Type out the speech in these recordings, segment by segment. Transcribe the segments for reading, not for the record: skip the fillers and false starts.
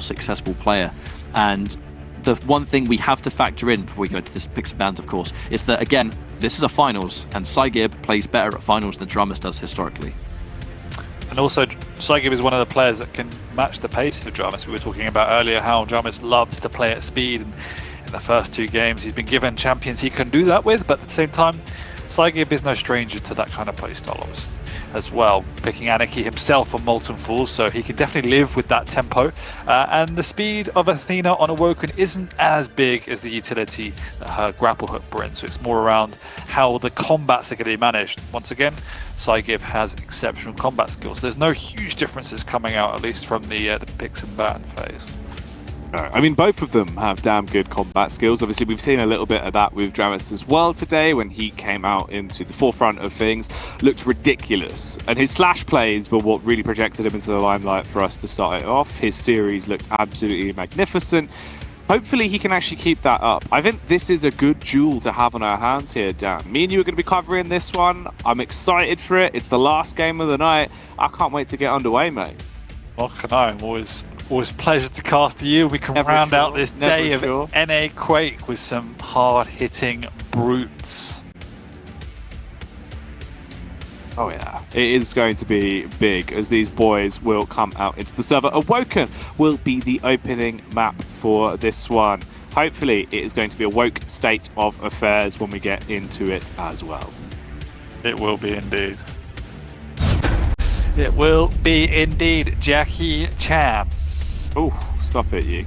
successful player. And the one thing we have to factor in before we go into this picks and bans, of course, is that, again, this is a finals, and Psygib plays better at finals than Dramis does historically. And also, Psygib is one of the players that can match the pace of Dramis. We were talking about earlier how Dramis loves to play at speed, and in the first 2 games he's been given champions he can do that with, but at the same time, Psygib is no stranger to that kind of playstyle as well, picking Anarchy himself on Molten Falls, so he can definitely live with that tempo. And the speed of Athena on Awoken isn't as big as the utility that her grapple hook brings, so it's more around how the combats are going to be managed. Once again, Psygib has exceptional combat skills. There's no huge differences coming out, at least from the picks and ban phase. I mean, both of them have damn good combat skills. Obviously, we've seen a little bit of that with Dramis as well today when he came out into the forefront of things. Looked ridiculous. And his slash plays were what really projected him into the limelight for us to start it off. His series looked absolutely magnificent. Hopefully, he can actually keep that up. I think this is a good duel to have on our hands here, Dan. Me and you are going to be covering this one. I'm excited for it. It's the last game of the night. I can't wait to get underway, mate. Well, can I? I'm always pleasure to cast to you. We can round out this day of NA Quake with some hard-hitting brutes. Oh yeah, it is going to be big as these boys will come out into the server. Awoken will be the opening map for this one. Hopefully it is going to be a woke state of affairs when we get into it as well. It will be indeed. It will be indeed, Jackie Chan. Oh, stop it, you.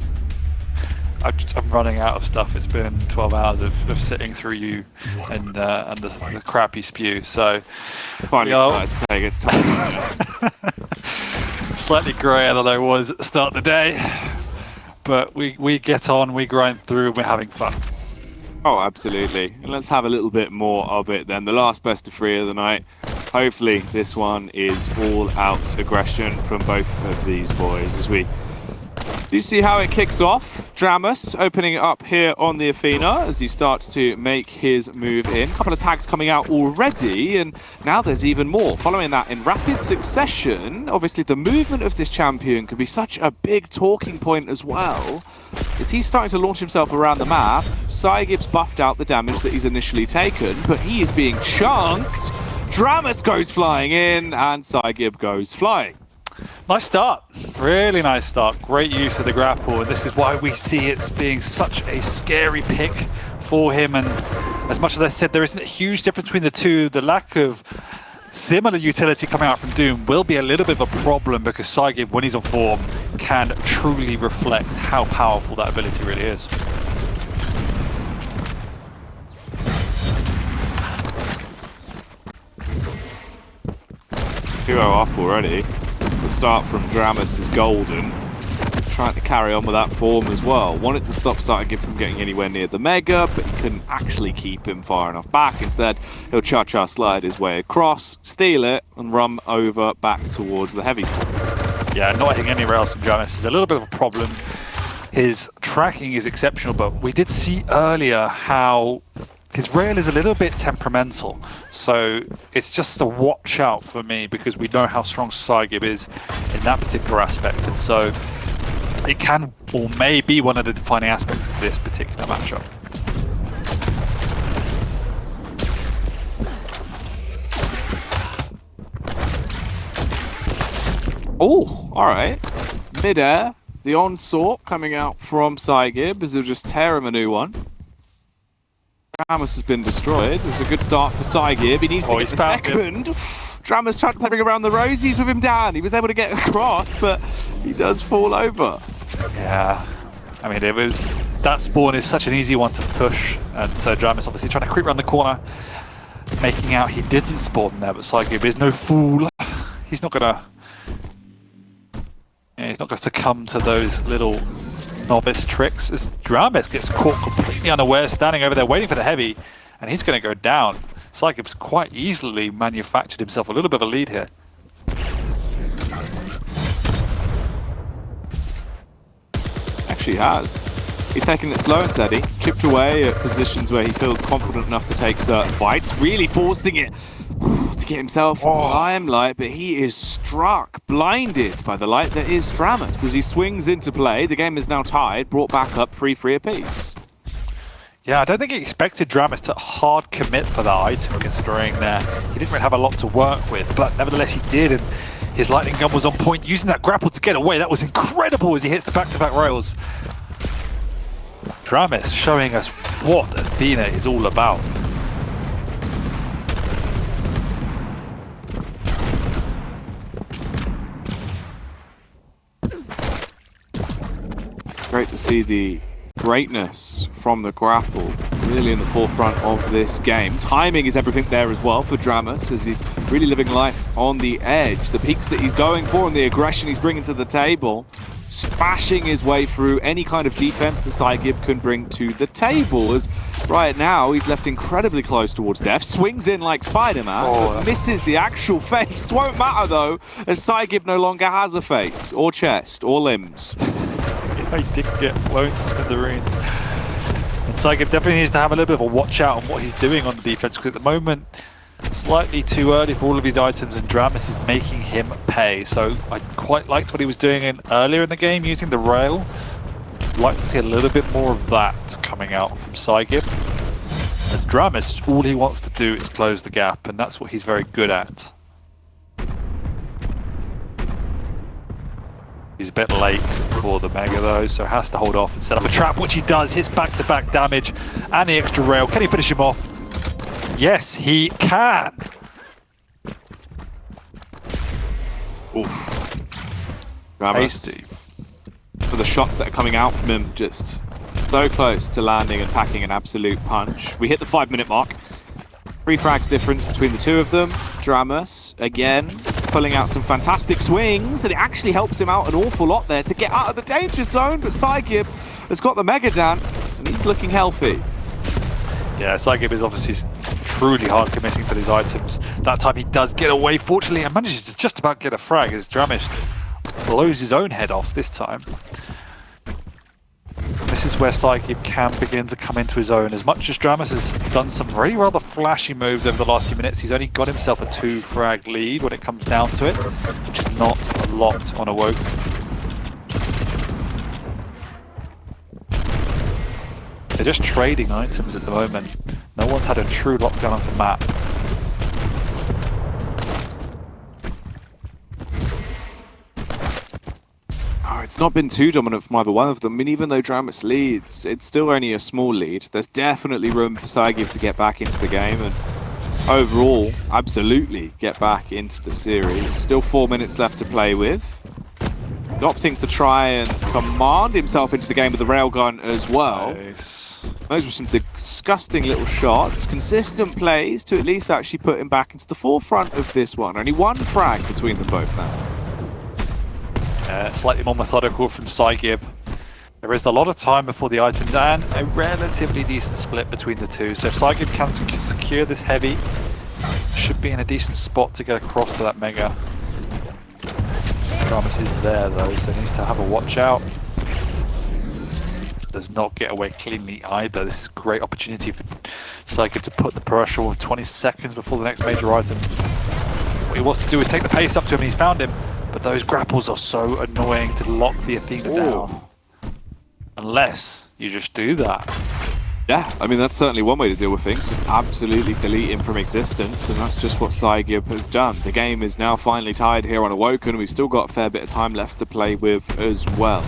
I'm running out of stuff. It's been 12 hours of sitting through you and the crap you spew. So finally started to take its time. Slightly grayer than I was at the start of the day, but we get on, we grind through, and we're having fun. Oh, absolutely. And let's have a little bit more of it then. The last best of 3 of the night. Hopefully this one is all out aggression from both of these boys as we do you see how it kicks off? Dramis opening it up here on the Athena as he starts to make his move in. A couple of tags coming out already, and now there's even more. Following that in rapid succession, obviously the movement of this champion could be such a big talking point as well. As he's starting to launch himself around the map, Psygib's buffed out the damage that he's initially taken, but he is being chunked. Dramis goes flying in, and Psygib goes flying. Nice start, really nice start. Great use of the grapple, and this is why we see it being such a scary pick for him. And as much as I said, there isn't a huge difference between the two. The lack of similar utility coming out from Doom will be a little bit of a problem because Psygib, when he's on form, can truly reflect how powerful that ability really is. Duo up already. The start from Dramis is golden. He's trying to carry on with that form as well. Wanted to stop Psygib from getting anywhere near the Mega, but he couldn't actually keep him far enough back. Instead, he'll cha-cha slide his way across, steal it, and run over back towards the heavy spot. Yeah, not hitting anywhere else from Dramis is a little bit of a problem. His tracking is exceptional, but we did see earlier how his rail is a little bit temperamental, so it's just a watch out for me because we know how strong Psygib is in that particular aspect, and so it can or may be one of the defining aspects of this particular matchup. Oh, alright. Mid-air, the onslaught coming out from Psygib as he'll just tear him a new one. Dramis has been destroyed. This is a good start for Psygib. He needs to get the second. Dramis tried to play around the rosies with him down. He was able to get across, but he does fall over. Yeah, I mean, that spawn is such an easy one to push, and so Dramis obviously trying to creep around the corner, making out he didn't spawn there, but Psygib is no fool. He's not gonna succumb to those little novice tricks as Dramis gets caught completely unaware, standing over there waiting for the heavy, and he's going to go down. Psygib's quite easily manufactured himself a little bit of a lead here. Actually has. He's taking it slow and steady, chipped away at positions where he feels confident enough to take certain fights, really forcing it to get himself limelight, but he is struck, blinded by the light that is Dramis. As he swings into play, the game is now tied, brought back up 3-3 apiece. Yeah, I don't think he expected Dramis to hard commit for that item, considering he didn't really have a lot to work with, but nevertheless he did, and his lightning gun was on point, using that grapple to get away. That was incredible as he hits the back-to-back rails. Dramis showing us what Athena is all about. Great to see the greatness from the grapple really in the forefront of this game. Timing is everything there as well for Dramis, as he's really living life on the edge. The peaks that he's going for and the aggression he's bringing to the table, smashing his way through any kind of defense that Psygib can bring to the table, as right now he's left incredibly close towards death, swings in like Spider-Man, but misses the actual face. Won't matter though, as Psygib no longer has a face, or chest, or limbs. He did get blown to smithereens. And Psygib definitely needs to have a little bit of a watch out on what he's doing on the defense, because at the moment, slightly too early for all of these items, and Dramis is making him pay. So I quite liked what he was doing earlier in the game, using the rail. I'd like to see a little bit more of that coming out from Psygib. As Dramis, all he wants to do is close the gap, and that's what he's very good at. He's a bit late for the Mega though, so has to hold off and set up a trap, which he does. Hits back-to-back damage and the extra rail. Can he finish him off? Yes, he can! Oof. Dramis, for the shots that are coming out from him, just so close to landing and packing an absolute punch. We hit the 5-minute mark. 3 frags difference between the two of them. Dramis, again, pulling out some fantastic swings, and it actually helps him out an awful lot there to get out of the danger zone, but Psygib has got the Mega down, and he's looking healthy. Yeah, Psygib is obviously truly hard committing for these items. That time he does get away, fortunately, and manages to just about get a frag as Dramis blows his own head off this time. This is where Psygib can begin to come into his own. As much as Dramis has done some really rather flashy moves over the last few minutes, he's only got himself a 2-frag lead when it comes down to it, which is not a lot on Awoke. They're just trading items at the moment. No one's had a true lockdown of the map. It's not been too dominant from either one of them. I mean, even though Dramis leads, it's still only a small lead. There's definitely room for Psygib to get back into the game and overall, absolutely get back into the series. Still 4 minutes left to play with. Opting to try and command himself into the game with the railgun as well. Nice. Those were some disgusting little shots. Consistent plays to at least actually put him back into the forefront of this one. Only 1 frag between them both now. Slightly more methodical from Psygib. There is a lot of time before the items and a relatively decent split between the two. So if Psygib can secure this heavy, should be in a decent spot to get across to that Mega. Dramis is there though, so needs to have a watch out. Does not get away cleanly either. This is a great opportunity for Psygib to put the pressure with 20 seconds before the next major item. What he wants to do is take the pace up to him, and he's found him. But those grapples are so annoying to lock the Athena down. Unless you just do that. Yeah, I mean, that's certainly one way to deal with things. Just absolutely delete him from existence, and that's just what Psygib has done. The game is now finally tied here on Awoken. We've still got a fair bit of time left to play with as well.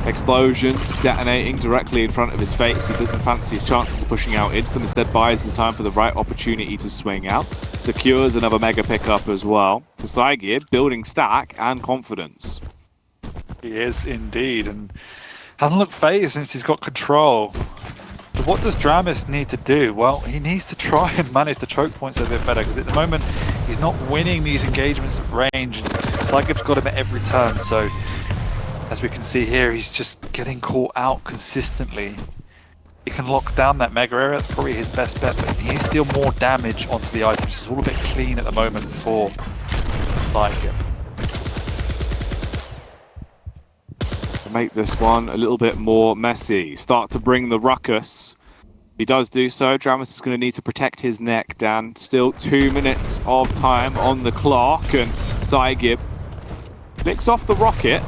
Explosions detonating directly in front of his face. He doesn't fancy his chances of pushing out into them. Instead buys his time for the right opportunity to swing out. Secures another Mega pickup as well. To Psygib, building stack and confidence. He is indeed, and hasn't looked phased since he's got control. But what does Dramis need to do? Well, he needs to try and manage the choke points a bit better, because at the moment he's not winning these engagements at range, and Psygib's got him at every turn, so as we can see here, he's just getting caught out consistently. He can lock down that Mega area, that's probably his best bet, but he needs to deal more damage onto the items. It's all a bit clean at the moment for Psygib. To make this one a little bit more messy. Start to bring the ruckus. He does do so. Dramis is going to need to protect his neck, Dan. Still 2 minutes of time on the clock, and Psygib licks off the rocket.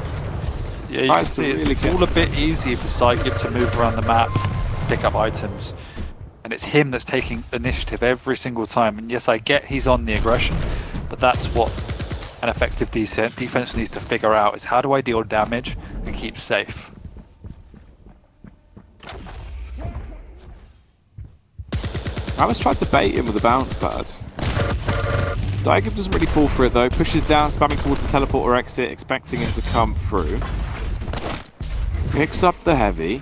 Yeah, you can see it's all a bit easier for Psygib to move around the map, pick up items. And it's him that's taking initiative every single time. And yes, I get he's on the aggression, but that's what an effective defense needs to figure out, is how do I deal damage and keep safe. Dramis tried to bait him with a bounce pad. Psygib doesn't really fall for it though, pushes down, spamming towards the teleport or exit, expecting him to come through. Picks up the heavy.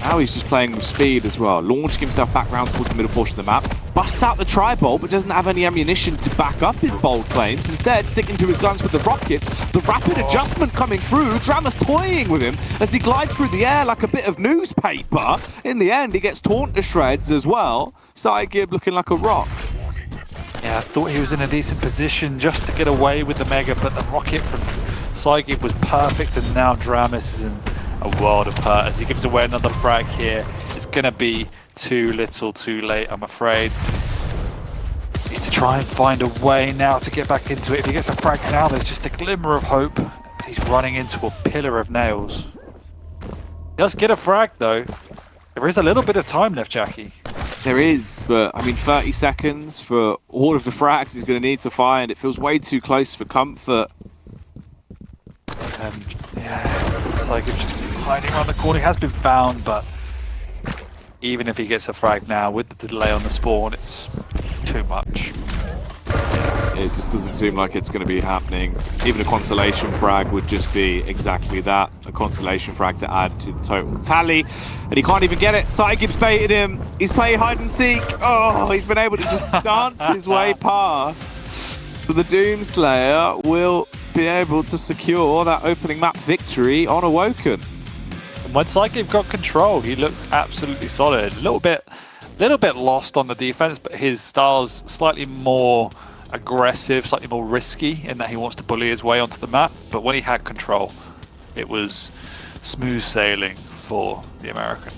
Now he's just playing with speed as well, launching himself back round towards the middle portion of the map. Busts out the tri-bolt, but doesn't have any ammunition to back up his bold claims. Instead, sticking to his guns with the rockets. The rapid adjustment coming through, Dramis toying with him as he glides through the air like a bit of newspaper. In the end, he gets torn to shreds as well. Psygib looking like a rock. Yeah, I thought he was in a decent position just to get away with the Mega, but the rocket from Psygib was perfect, and now Dramis is in a world of hurt as he gives away another frag here. It's going to be too little too late, I'm afraid. Needs to try and find a way now to get back into it. If he gets a frag now, there's just a glimmer of hope. But he's running into a pillar of nails. He does get a frag though. There is a little bit of time left, Jackie. There is, but I mean 30 seconds for all of the frags he's going to need to find. It feels way too close for comfort. Yeah, Psygib just hiding around the corner. He has been found, but even if he gets a frag now with the delay on the spawn, it's too much. It just doesn't seem like it's going to be happening. Even a consolation frag would just be exactly that, a consolation frag to add to the total tally. And he can't even get it. Psygib's baited him. He's playing hide and seek. Oh, he's been able to just dance his way past. So the Doomslayer will be able to secure that opening map victory on Awoken. When Psygib got control, he looks absolutely solid. A little bit lost on the defense, but his style's slightly more aggressive, slightly more risky in that he wants to bully his way onto the map. But when he had control, it was smooth sailing for the American.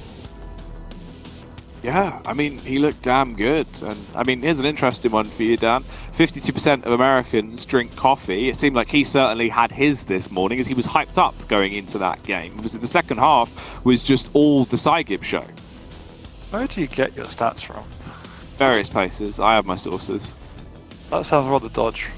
Yeah, I mean, he looked damn good. And I mean, here's an interesting one for you, Dan. 52% of Americans drink coffee. It seemed like he certainly had his this morning as he was hyped up going into that game. Obviously, the second half was just all the Psygib show. Where do you get your stats from? Various places. I have my sources. That sounds rather dodge.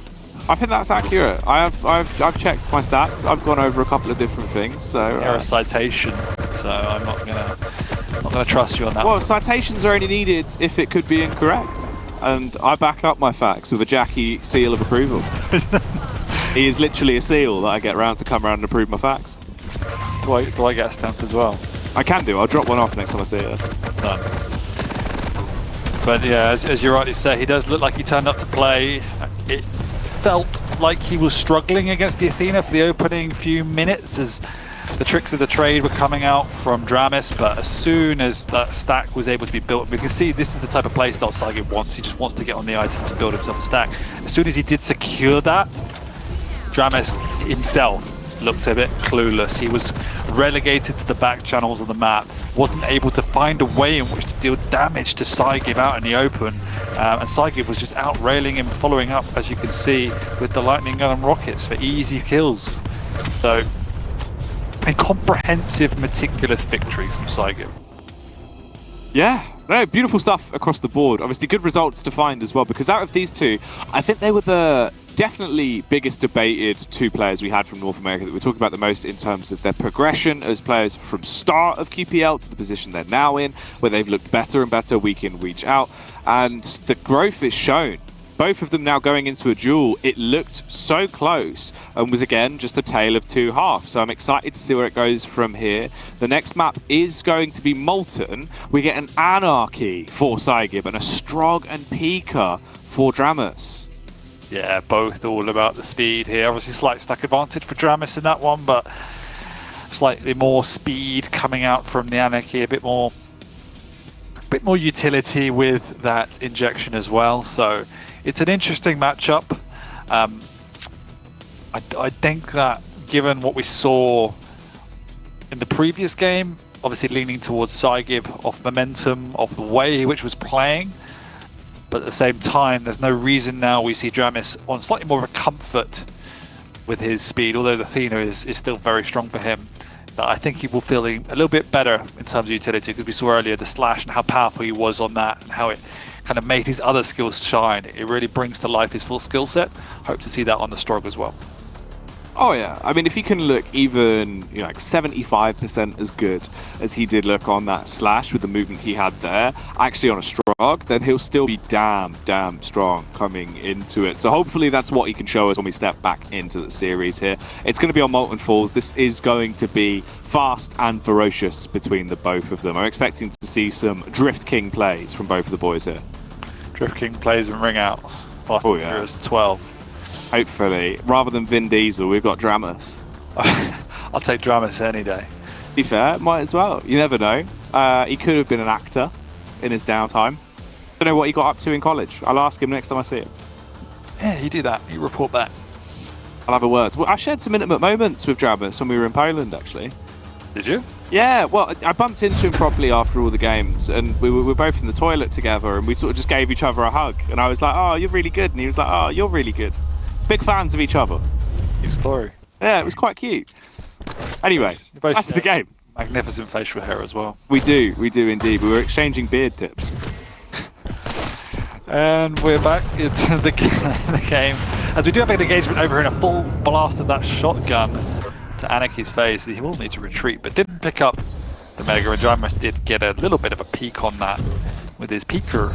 I think that's accurate. I've checked my stats. I've gone over a couple of different things. So you're a citation, so I'm not gonna trust you on that. Well, citations are only needed if it could be incorrect, and I back up my facts with a Jackie seal of approval. He is literally a seal that I get round to come around and approve my facts. Do I get a stamp as well? I can do. I'll drop one off next time I see it. Done. But yeah, as you rightly say, he does look like he turned up to play. It felt like he was struggling against the Athena for the opening few minutes as the tricks of the trade were coming out from Dramis, but as soon as that stack was able to be built, we can see this is the type of playstyle Psygib wants. He just wants to get on the items and build himself a stack. As soon as he did secure that, Dramis himself looked a bit clueless. He was relegated to the back channels of the map, wasn't able to find a way in which to deal damage to Psygib out in the open, and Psygib was just out railing him, following up, as you can see, with the lightning gun and rockets for easy kills. So a comprehensive, meticulous victory from Psygib. Yeah, no, beautiful stuff across the board. Obviously good results to find as well, because out of these two, I think they were the definitely biggest debated two players we had from North America that we're talking about the most in terms of their progression as players from start of QPL to the position they're now in, where they've looked better and better week in, week out, and the growth is shown. Both of them now going into a duel, it looked so close and was again just a tale of two halves. So I'm excited to see where it goes from here. The next map is going to be Molten. We get an Anarchy for Psygib and a Strog and Pika for Dramis. Yeah, both all about the speed here. Obviously slight stack advantage for Dramis in that one, but slightly more speed coming out from the Anarchy, a bit more utility with that injection as well. So it's an interesting matchup. I think that given what we saw in the previous game obviously leaning towards Psygib off momentum, off the way which was playing. But at the same time, there's no reason now we see Dramis on slightly more of a comfort with his speed, although the Athena is still very strong for him. But I think he will feel a little bit better in terms of utility, because we saw earlier the slash and how powerful he was on that and how it kind of made his other skills shine. It really brings to life his full skill set. Hope to see that on the Strog as well. Oh yeah, I mean, if he can look even like 75% as good as he did look on that slash with the movement he had there, actually on a Strog, then he'll still be damn strong coming into it. So hopefully that's what he can show us when we step back into the series here. It's going to be on Molten Falls. This is going to be fast and ferocious between the both of them. I'm expecting to see some Drift King plays from both of the boys here. Drift King plays and ring outs. Fast and Furious 12. Hopefully, rather than Vin Diesel, we've got Dramis. I'll take Dramis any day. To be fair, might as well. You never know. He could have been an actor in his downtime. Don't know what he got up to in college. I'll ask him next time I see him. Yeah, you do that. You report back. I'll have a word. Well, I shared some intimate moments with Dramis when we were in Poland, actually. Did you? Yeah, well, I bumped into him properly after all the games, and we were both in the toilet together, and we sort of just gave each other a hug. And I was like, oh, you're really good. And he was like, oh, you're really good. Big fans of each other. Cute story. Yeah, it was quite cute. Anyway, that's the game. Magnificent facial hair as well. We do indeed. We were exchanging beard tips. And we're back into the game. As we do have an engagement over here in a full blast of that shotgun to Anaki's face. He will need to retreat, but didn't pick up the Mega. And Dramis did get a little bit of a peek on that with his peeker.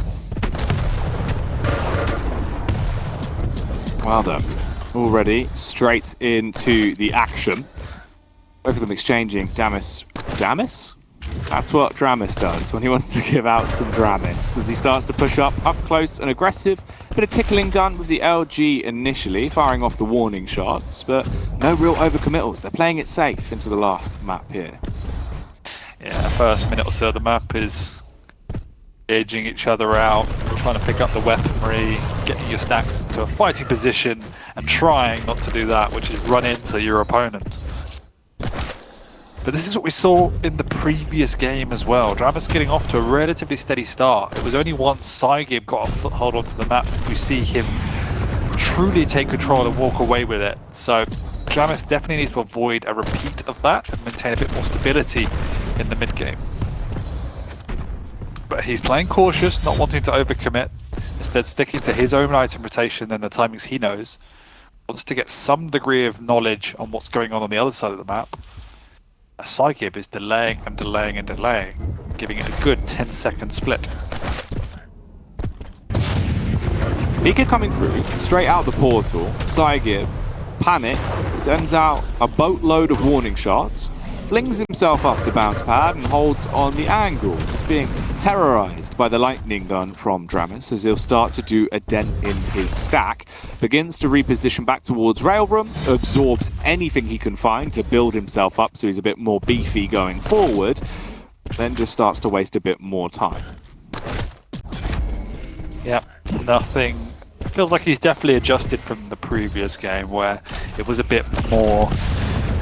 Well done. Already straight into the action. Both of them exchanging Dramis. Dramis? That's what Dramis does when he wants to give out some Dramis. As he starts to push up close and aggressive. Bit of tickling done with the LG initially, firing off the warning shots, but no real overcommittals. They're playing it safe into the last map here. Yeah, first minute or so the map is gauging each other out, trying to pick up the weaponry, getting your stacks into a fighting position, and trying not to do that, which is run into your opponent. But this is what we saw in the previous game as well. Dramis getting off to a relatively steady start. It was only once Psygib got a foothold onto the map that we see him truly take control and walk away with it. So Dramis definitely needs to avoid a repeat of that and maintain a bit more stability in the mid game. But he's playing cautious, not wanting to overcommit, instead sticking to his own item rotation and the timings he knows. Wants to get some degree of knowledge on what's going on the other side of the map. Psygib is delaying and delaying and delaying, giving it a good 10-second split. Pika coming through, straight out the portal. Psygib, panicked, sends out a boatload of warning shots, flings himself up the bounce pad and holds on the angle, just being terrorized by the lightning gun from Dramis as he'll start to do a dent in his stack. Begins to reposition back towards rail room, absorbs anything he can find to build himself up so he's a bit more beefy going forward, then just starts to waste a bit more time. Yep, nothing. Feels like he's definitely adjusted from the previous game where it was a bit more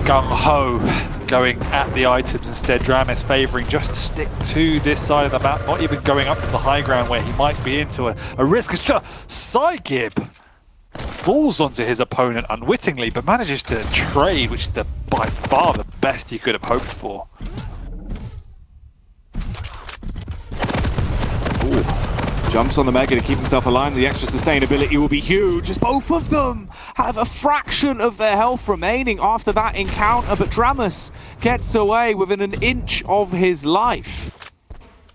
gung-ho going at the items. Instead, Dramis favouring just to stick to this side of the map, not even going up to the high ground where he might be into a risk. Psygib falls onto his opponent unwittingly, but manages to trade, which is by far the best he could have hoped for. Ooh. Jumps on the Mega to keep himself alive. The extra sustainability will be huge as both of them have a fraction of their health remaining after that encounter, but Dramis gets away within an inch of his life.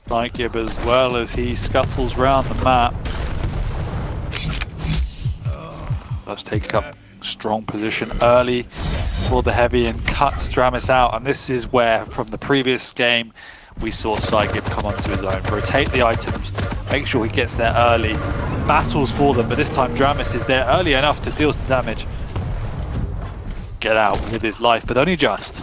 Psygib as well as he scuttles round the map. Does take up strong position early for the heavy and cuts Dramis out, and this is where from the previous game we saw Psygib come onto his own, rotate the items, make sure he gets there early, battles for them, but this time Dramis is there early enough to deal some damage. Get out with his life, but only just.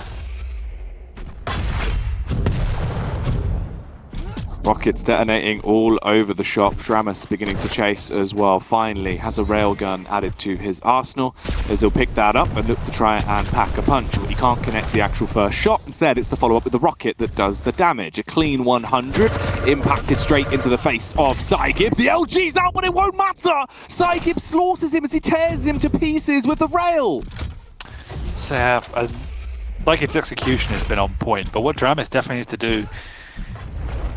Rockets detonating all over the shop. Dramis beginning to chase as well. Finally has a railgun added to his arsenal as he'll pick that up and look to try and pack a punch, but he can't connect the actual first shot. Instead, it's the follow-up with the rocket that does the damage. A clean 100 impacted straight into the face of Psygib. The LG's out, but it won't matter. Psygib slaughters him as he tears him to pieces with the rail. Psygib's execution has been on point, but what Dramis definitely needs to do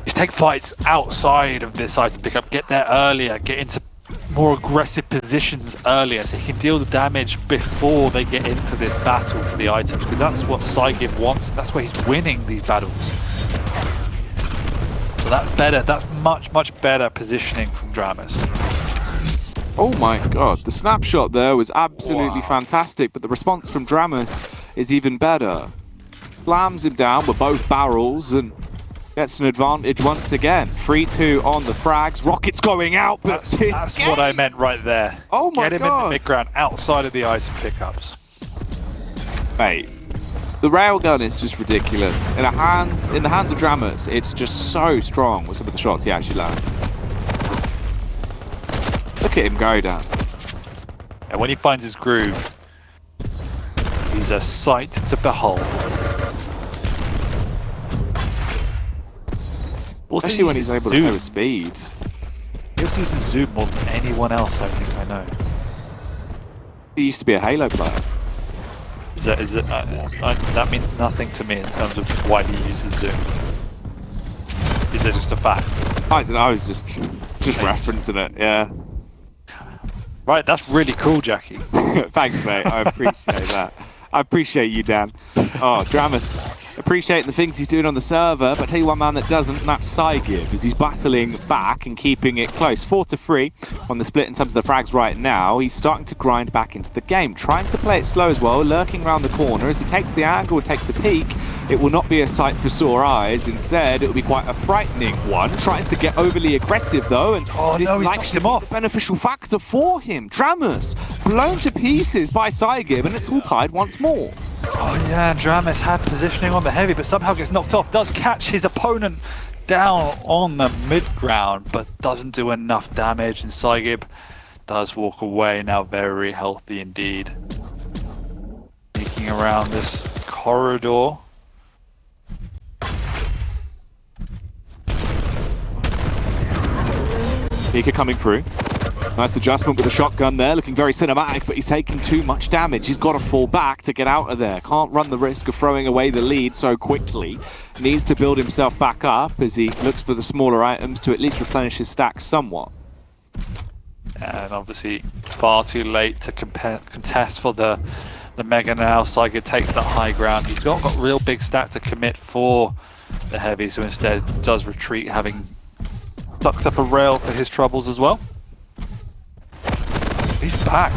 is take fights outside of this item pickup, get there earlier, get into more aggressive positions earlier so he can deal the damage before they get into this battle for the items, because that's what Psygib wants, and that's where he's winning these battles. So that's better, that's much better positioning from Dramis. Oh my god, the snapshot there was absolutely fantastic, but the response from Dramis is even better. Slams him down with both barrels and gets an advantage once again. 3-2 on the frags. Rockets going out, but that's what I meant right there. Oh my god. Get him in the mid-ground outside of the item pickups. Mate, the railgun is just ridiculous. In the hands of Dramis, it's just so strong with some of the shots he actually lands. Look at him go down. And when he finds his groove, he's a sight to behold. Also, especially when he's able to go with speed. He also uses zoom more than anyone else I think I know. He used to be a Halo player. That means nothing to me in terms of why he uses zoom. Is it just a fact? I don't know, I was just referencing it, yeah. Right, that's really cool, Jackie. Thanks, mate. I appreciate that. I appreciate you, Dan. Oh, Dramis appreciating the things he's doing on the server, but I tell you one man that doesn't, and that's Psygib, as he's battling back and keeping it close. 4-3 on the split in terms of the frags right now. He's starting to grind back into the game, trying to play it slow as well, lurking around the corner. As he takes the angle and takes the peek, it will not be a sight for sore eyes. Instead, it will be quite a frightening one. Tries to get overly aggressive, though, and this is actually a beneficial factor for him. Dramis blown to pieces by Psygib, and it's all tied once more. Oh yeah, Dramis had positioning on the heavy, but somehow gets knocked off. Does catch his opponent down on the mid-ground, but doesn't do enough damage, and Psygib does walk away, now very healthy indeed. Sneaking around this corridor. Pika coming through. Nice adjustment with the shotgun there, looking very cinematic, but he's taking too much damage. He's got to fall back to get out of there. Can't run the risk of throwing away the lead so quickly. Needs to build himself back up as he looks for the smaller items to at least replenish his stack somewhat. And obviously far too late to contest for the Mega now. Psygib takes that high ground. He's not got real big stack to commit for the heavy, so instead does retreat, having plucked up a rail for his troubles as well. He's back.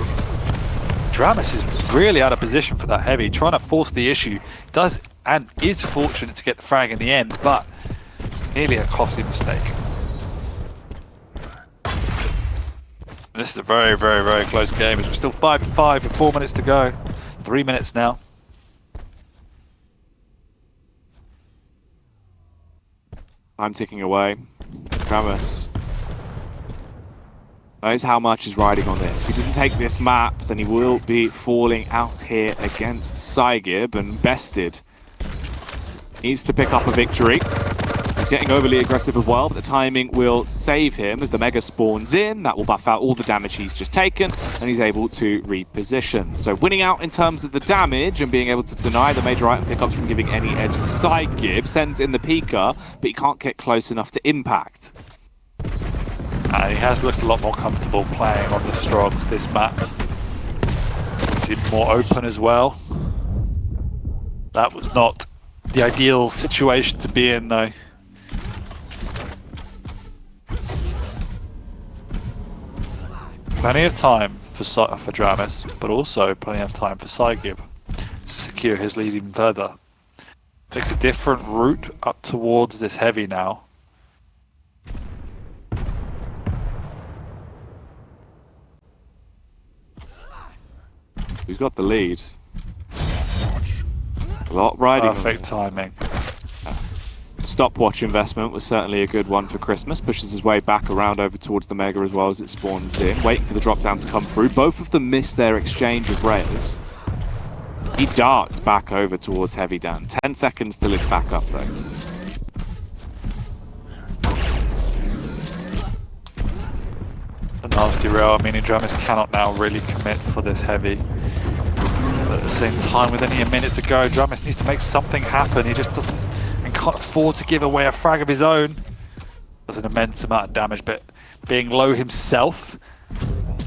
Dramis is really out of position for that heavy, trying to force the issue. Does and is fortunate to get the frag in the end, but nearly a costly mistake. This is a very close game. We're still 5-5 with 4 minutes to go. 3 minutes now. Time ticking away. Dramis knows how much is riding on this. If he doesn't take this map, then he will be falling out here against Psygib and bested. Needs to pick up a victory. He's getting overly aggressive as well, but the timing will save him as the Mega spawns in. That will buff out all the damage he's just taken, and he's able to reposition. So winning out in terms of the damage and being able to deny the major item pickups from giving any edge to Psygib, sends in the Pika, but he can't get close enough to impact. He has looked a lot more comfortable playing on the Strog this map. Seemed more open as well. That was not the ideal situation to be in, though. Plenty of time for Dramis, but also plenty of time for Psygib to secure his lead even further. Takes a different route up towards this heavy now. Who's got the lead? A lot riding. Perfect timing. stopwatch investment was certainly a good one for Christmas. Pushes his way back around over towards the Mega as well as it spawns in, waiting for the drop down to come through. Both of them miss their exchange of rails. He darts back over towards Heavy Dan. 10 seconds till it's back up though. A nasty rail, meaning Dramis cannot now really commit for this Heavy. But at the same time, with only a minute to go, Dramis needs to make something happen. He just doesn't and can't afford to give away a frag of his own. Does an immense amount of damage, but being low himself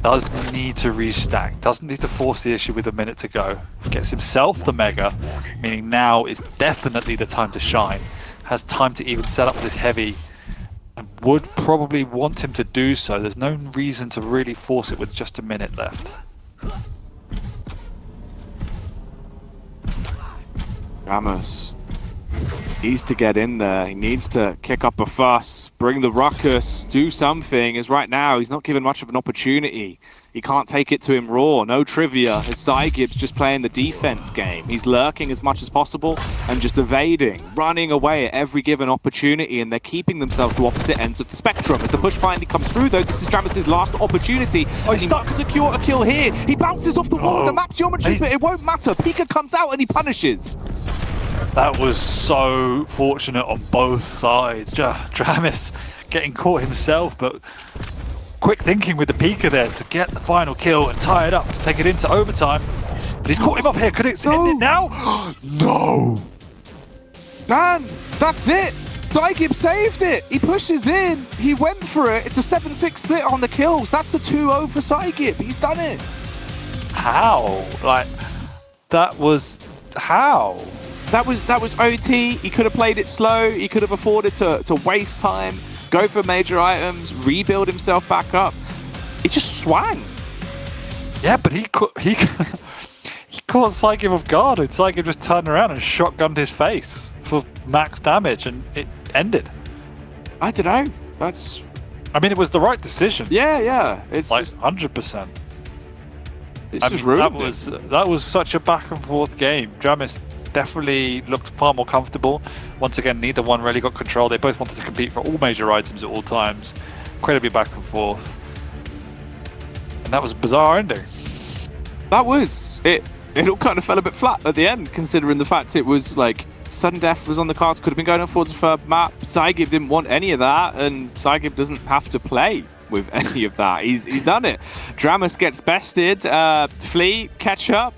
does need to restack. Doesn't need to force the issue with a minute to go. Gets himself the Mega, meaning now is definitely the time to shine. Has time to even set up this Heavy. And would probably want him to do so. There's no reason to really force it with just a minute left. Dramis needs to get in there. He needs to kick up a fuss, bring the ruckus, do something. As right now, he's not given much of an opportunity. He can't take it to him raw. No trivia. As Psygib's just playing the defense game. He's lurking as much as possible and just evading, running away at every given opportunity, and they're keeping themselves to opposite ends of the spectrum. As the push finally comes through, though, this is Dramis' last opportunity. Oh, he's he stuck. must secure a kill here. He bounces off the wall with the map geometry, but it won't matter. Pika comes out and he punishes. That was so fortunate on both sides. Dramis getting caught himself, but quick thinking with the Pika there to get the final kill and tie it up to take it into overtime. But he's caught him off here. Could it end it now? No! Dan, that's it! Psygib saved it! He pushes in, he went for it. It's a 7-6 split on the kills. That's a 2-0 for Psygib. He's done it. How? Like, that was... how? That was OT. He could have played it slow. He could have afforded to waste time, go for major items, rebuild himself back up. It just swang. Yeah, but he caught Psygib off guard, and Psygib just turned around and shotgunned his face for max damage, and it ended. I don't know. That's... I mean, it was the right decision. Yeah. It's like just 100%. It's just ruined that was such a back and forth game. Dramis definitely looked far more comfortable. Once again, neither one really got control. They both wanted to compete for all major items at all times. Incredibly back and forth. And that was a bizarre ending. That was it. It all kind of fell a bit flat at the end, considering the fact it was like sudden death was on the cards. Could have been going on towards a third map. Psygib didn't want any of that, and Psygib doesn't have to play with any of that. He's done it. Dramis gets bested. Flea, catch up.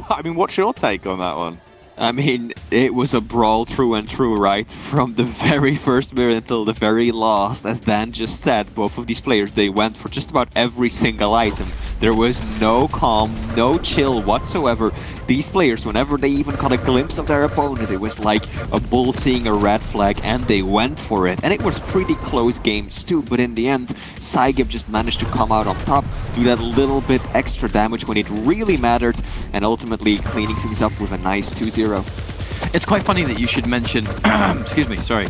I mean, what's your take on that one? I mean, it was a brawl through and through, right? From the very first minute until the very last. As Dan just said, both of these players, they went for just about every single item. There was no calm, no chill whatsoever. These players, whenever they even got a glimpse of their opponent, it was like a bull seeing a red flag, and they went for it. And it was pretty close games too, but in the end, Psygib just managed to come out on top, do that little bit extra damage when it really mattered, and ultimately cleaning things up with a nice 2-0. It's quite funny that you should mention, excuse me, sorry,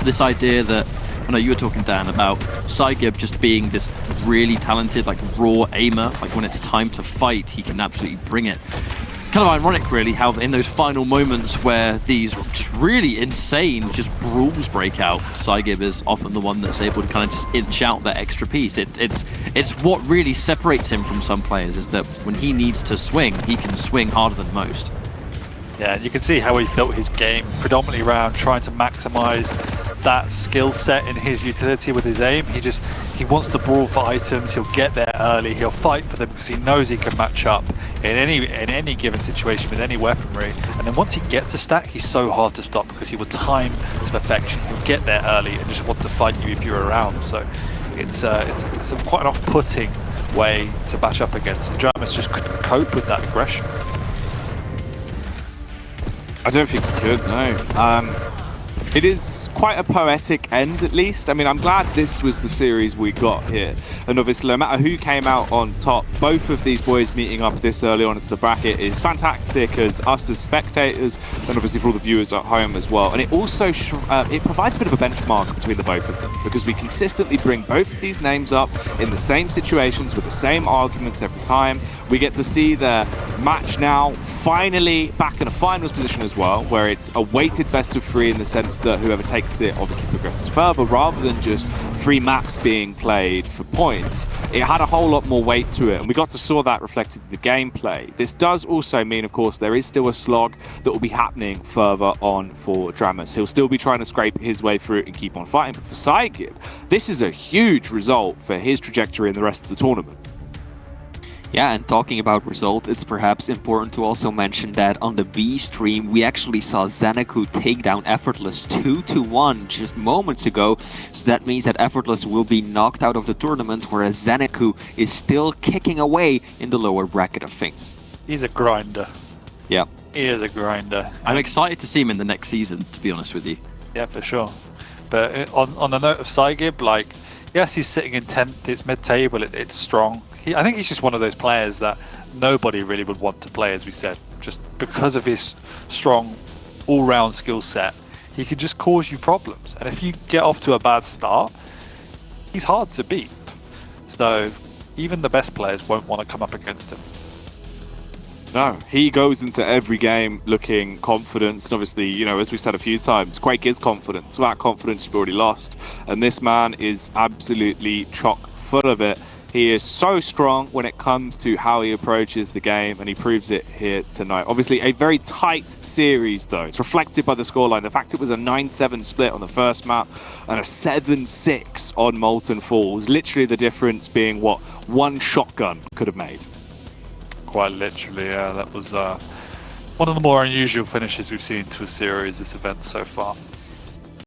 this idea that, I know you were talking, Dan, about Psygib just being this really talented, like, raw aimer. Like, when it's time to fight, he can absolutely bring it. Kind of ironic, really, how in those final moments where these just really insane just brawls break out, Psygib is often the one that's able to kind of just inch out that extra piece. It's what really separates him from some players, is that when he needs to swing, he can swing harder than most. Yeah, you can see how he built his game predominantly around trying to maximize that skill set in his utility with his aim. He wants to brawl for items. He'll get there early. He'll fight for them because he knows he can match up in any given situation with any weaponry. And then once he gets a stack, he's so hard to stop because he will time to perfection. He'll get there early and just want to fight you if you're around. So it's quite an off-putting way to match up against. Dramis just couldn't cope with that aggression. I don't think he could, no. It is quite a poetic end, at least. I mean, I'm glad this was the series we got here. And obviously, no matter who came out on top, both of these boys meeting up this early on into the bracket is fantastic as us as spectators, and obviously for all the viewers at home as well. And it also it provides a bit of a benchmark between the both of them, because we consistently bring both of these names up in the same situations with the same arguments every time. We get to see their match now finally back in a finals position as well, where it's a weighted best of 3 in the sense that whoever takes it obviously progresses further, rather than just 3 maps being played for points. It had a whole lot more weight to it, and we got to saw that reflected in the gameplay. This does also mean, of course, there is still a slog that will be happening further on for Dramis. He'll still be trying to scrape his way through it and keep on fighting, but for Psygib, this is a huge result for his trajectory in the rest of the tournament. Yeah, and talking about result, it's perhaps important to also mention that on the B stream, we actually saw Xanaku take down Effortless 2-1 just moments ago. So that means that Effortless will be knocked out of the tournament, whereas Xanaku is still kicking away in the lower bracket of things. He's a grinder. Yeah. He is a grinder. I'm excited to see him in the next season, to be honest with you. Yeah, for sure. But on the note of Psygib, like, yes, he's sitting in 10th, it's mid-table, it's strong. I think he's just one of those players that nobody really would want to play, as we said, just because of his strong all-round skill set. He can just cause you problems, and if you get off to a bad start, he's hard to beat. So even the best players won't want to come up against him. No, he goes into every game looking confident, and obviously, you know, as we've said a few times, Quake is confident. So that confidence you've already lost, and this man is absolutely chock full of it. He is so strong when it comes to how he approaches the game, and he proves it here tonight. Obviously, a very tight series, though. It's reflected by the scoreline. The fact it was a 9-7 split on the first map and a 7-6 on Molten Falls. Literally the difference being what one shotgun could have made. Quite literally, yeah. That was one of the more unusual finishes we've seen to a series this event so far.